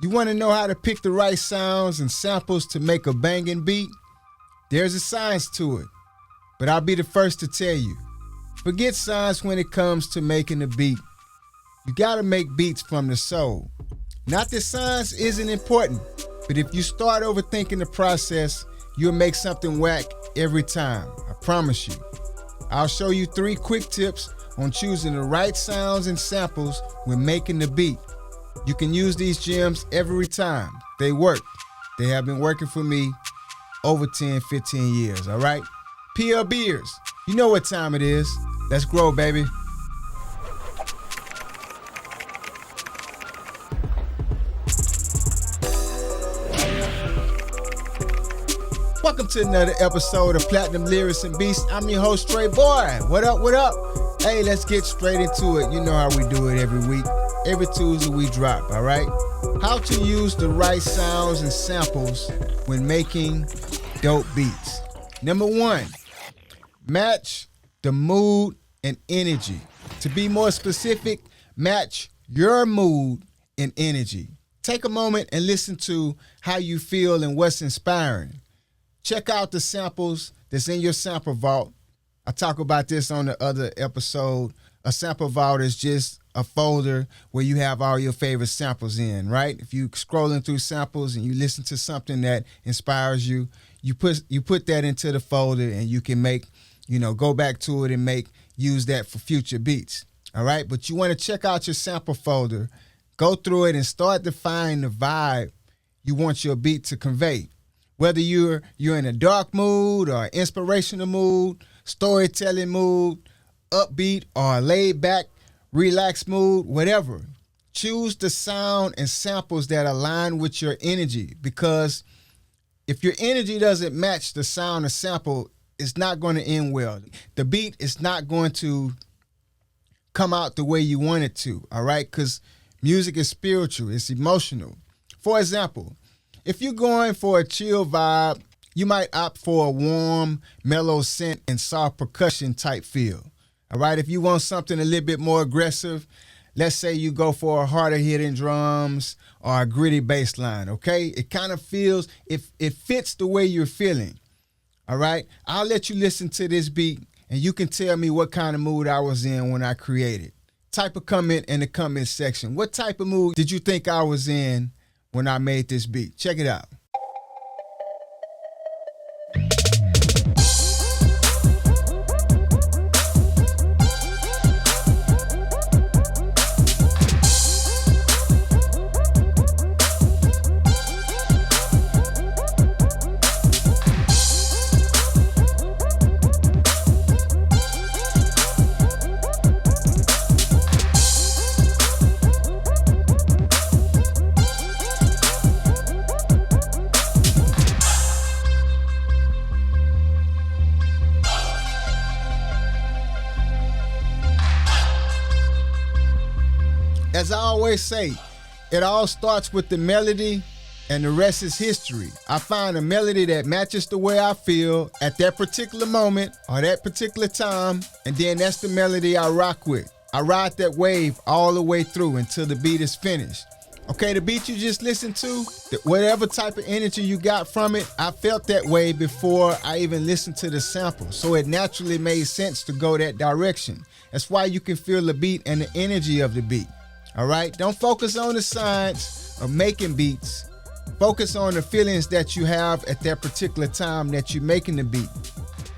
You want to know how to pick the right sounds and samples to make a banging beat? There's a science to it, but I'll be the first to tell you. Forget science when it comes to making a beat. You gotta make beats from the soul. Not that science isn't important, but if you start overthinking the process, you'll make something whack every time, I promise you. I'll show you 3 quick tips on choosing the right sounds and samples when making the beat. You can use these gems every time. They work. They have been working for me over 10, 15 years, all right? PLBers, you know what time it is. Let's grow, baby. Welcome to another episode of Platinum Lyrics and Beats. I'm your host, Stray Boy. What up, what up? Hey, let's get straight into it. You know how we do it every week. Every Tuesday we drop, all right? How to use the right sounds and samples when making dope beats. Number 1, match the mood and energy. To be more specific, match your mood and energy. Take a moment and listen to how you feel and what's inspiring. Check out the samples that's in your sample vault. I talk about this on the other episode. A sample vault is just a folder where you have all your favorite samples in, right? If you scrolling through samples and you listen to something that inspires you, you put that into the folder and you can make, go back to it and use that for future beats. All right. But you want to check out your sample folder, go through it and start defining the vibe you want your beat to convey. Whether you're in a dark mood or inspirational mood, storytelling mood, upbeat or laid back, relaxed mood, whatever. Choose the sound and samples that align with your energy, because if your energy doesn't match the sound or sample, it's not going to end well. The beat is not going to come out the way you want it to, all right? Because music is spiritual, it's emotional. For example, if you're going for a chill vibe, you might opt for a warm, mellow synth and soft percussion type feel. All right, if you want something a little bit more aggressive, let's say you go for a harder hitting drums or a gritty bass line, okay? It kind of feels, it fits the way you're feeling, all right? I'll let you listen to this beat and you can tell me what kind of mood I was in when I created. Type a comment in the comment section. What type of mood did you think I was in when I made this beat? Check it out. As I always say, it all starts with the melody and the rest is history. I find a melody that matches the way I feel at that particular moment or that particular time, and then that's the melody I rock with. I ride that wave all the way through until the beat is finished. Okay, the beat you just listened to, whatever type of energy you got from it, I felt that way before I even listened to the sample. So it naturally made sense to go that direction. That's why you can feel the beat and the energy of the beat. All right, don't focus on the science of making beats. Focus on the feelings that you have at that particular time that you're making the beat.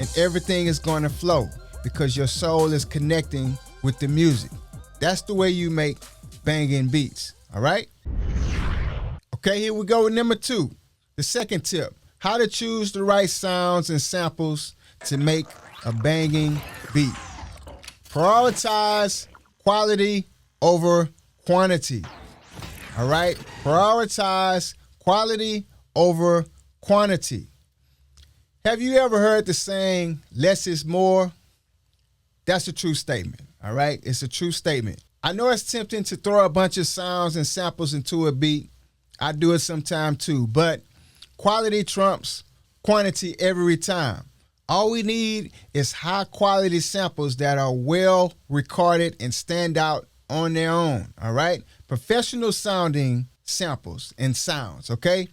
And everything is going to flow because your soul is connecting with the music. That's the way you make banging beats, all right? Okay, here we go with number 2. The second tip, how to choose the right sounds and samples to make a banging beat. Prioritize quality over quantity, all right? Prioritize quality over quantity. Have you ever heard the saying, less is more? That's a true statement, all right? It's a true statement. I know it's tempting to throw a bunch of sounds and samples into a beat. I do it sometime too, but quality trumps quantity every time. All we need is high quality samples that are well recorded and stand out on their own, all right? Professional sounding samples and sounds, okay?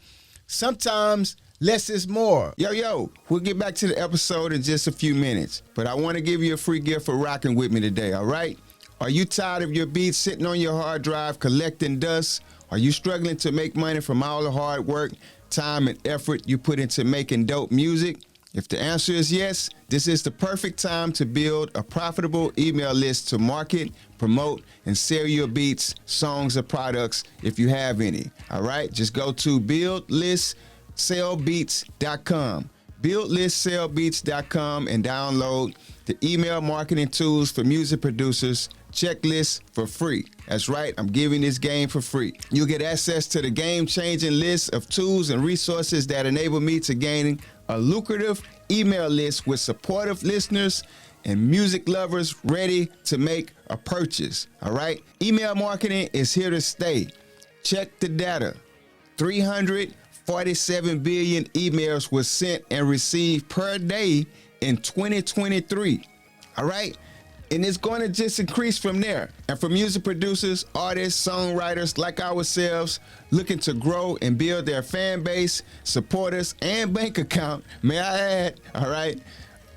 Sometimes less is more. Yo, we'll get back to the episode in just a few minutes, but I want to give you a free gift for rocking with me today, all right? Are you tired of your beats sitting on your hard drive collecting dust? Are you struggling to make money from all the hard work, time, and effort you put into making dope music? If the answer is yes, this is the perfect time to build a profitable email list to market, promote, and sell your beats, songs, or products if you have any. All right, just go to buildlistsellbeats.com. Buildlistsellbeats.com and download the email marketing tools for music producers checklist for free. That's right, I'm giving this game for free. You'll get access to the game-changing list of tools and resources that enable me to gain a lucrative email list with supportive listeners and music lovers ready to make a purchase. All right, email marketing is here to stay. Check the data. 347 billion emails were sent and received per day in 2023. All right, and it's going to just increase from there. And for music producers, artists, songwriters like ourselves looking to grow and build their fan base, supporters, and bank account, may I add, all right,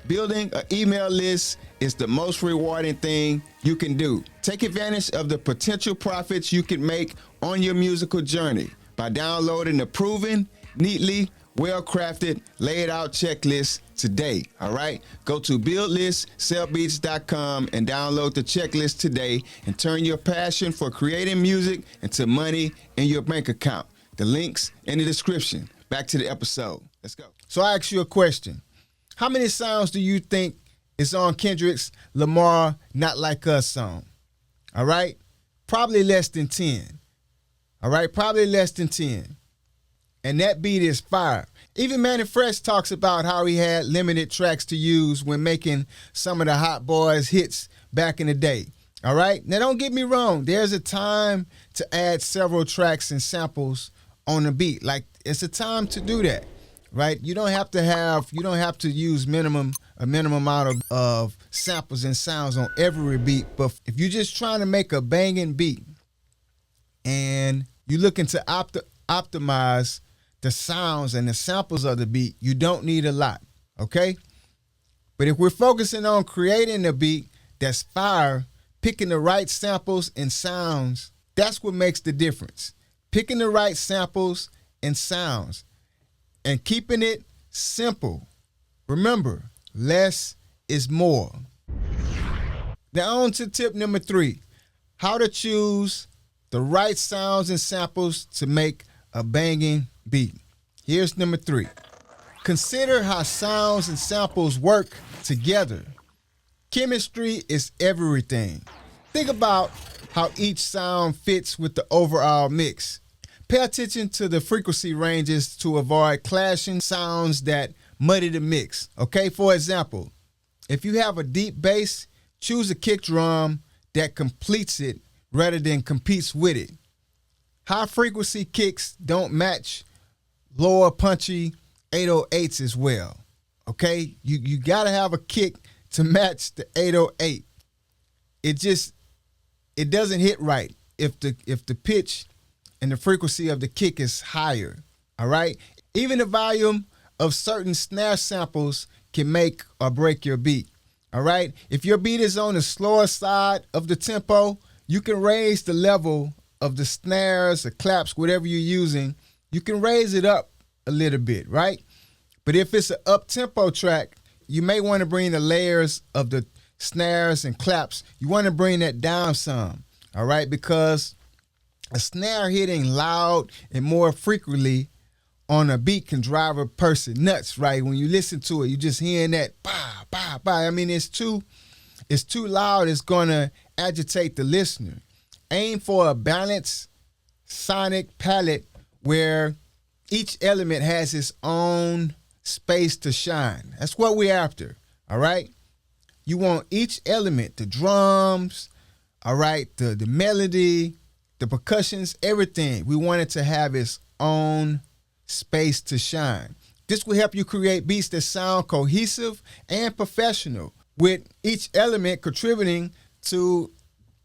building an email list is the most rewarding thing you can do. Take advantage of the potential profits you can make on your musical journey by downloading the proven, neatly, well-crafted, laid-out checklist today, all right? Go to buildlistsellbeats.com and download the checklist today and turn your passion for creating music into money in your bank account. The link's in the description. Back to the episode. Let's go. So I ask you a question. How many sounds do you think is on Kendrick's Lamar Not Like Us song? All right? Probably less than 10. All right? Probably less than 10. And that beat is fire. Even Manny Fresh talks about how he had limited tracks to use when making some of the Hot Boys hits back in the day. All right? Now, don't get me wrong. There's a time to add several tracks and samples on a beat. Like, it's a time to do that, right? You don't have to use a minimum amount of samples and sounds on every beat. But if you're just trying to make a banging beat and you're looking to optimize the sounds and the samples of the beat, you don't need a lot, okay? But if we're focusing on creating a beat that's fire, picking the right samples and sounds, that's what makes the difference. Picking the right samples and sounds and keeping it simple. Remember, less is more. Now on to tip number 3, how to choose the right sounds and samples to make a banging beat. Here's number 3. Consider how sounds and samples work together. Chemistry is everything. Think about how each sound fits with the overall mix. Pay attention to the frequency ranges to avoid clashing sounds that muddy the mix. Okay, for example, if you have a deep bass, choose a kick drum that completes it rather than competes with it. High frequency kicks don't match lower punchy 808s as well. Okay? You gotta have a kick to match the 808. It doesn't hit right if the pitch and the frequency of the kick is higher. All right? Even the volume of certain snare samples can make or break your beat. All right? If your beat is on the slower side of the tempo, you can raise the level of the snares or claps, whatever you're using. You can raise it up a little bit, right? But if it's an up-tempo track, you may want to bring the layers of the snares and claps. You want to bring that down some, all right? Because a snare hitting loud and more frequently on a beat can drive a person nuts, right? When you listen to it, you just hearing that bah, bah, bah. I mean, it's too loud. It's going to agitate the listener. Aim for a balanced sonic palette where each element has its own space to shine. That's what we're after, all right? You want each element, the drums, all right, the melody, the percussions, everything. We want it to have its own space to shine. This will help you create beats that sound cohesive and professional, with each element contributing to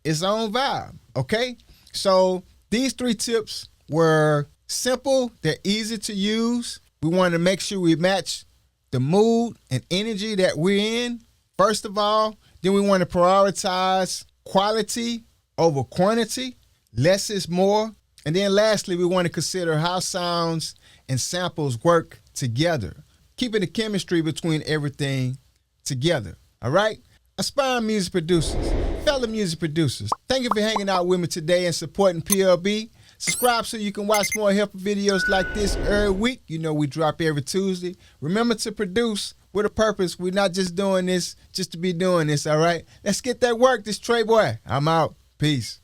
its own vibe, okay? So these 3 tips were simple, they're easy to use. We want to make sure we match the mood and energy that we're in, first of all. Then we want to prioritize quality over quantity. Less is more. And then lastly, we want to consider how sounds and samples work together, keeping the chemistry between everything together. All right? Aspiring music producers, fellow music producers, thank you for hanging out with me today and supporting PLB. Subscribe so you can watch more helpful videos like this every week. You know we drop every Tuesday. Remember to produce with a purpose. We're not just doing this just to be doing this, all right? Let's get that work. This Trey Boy. I'm out. Peace.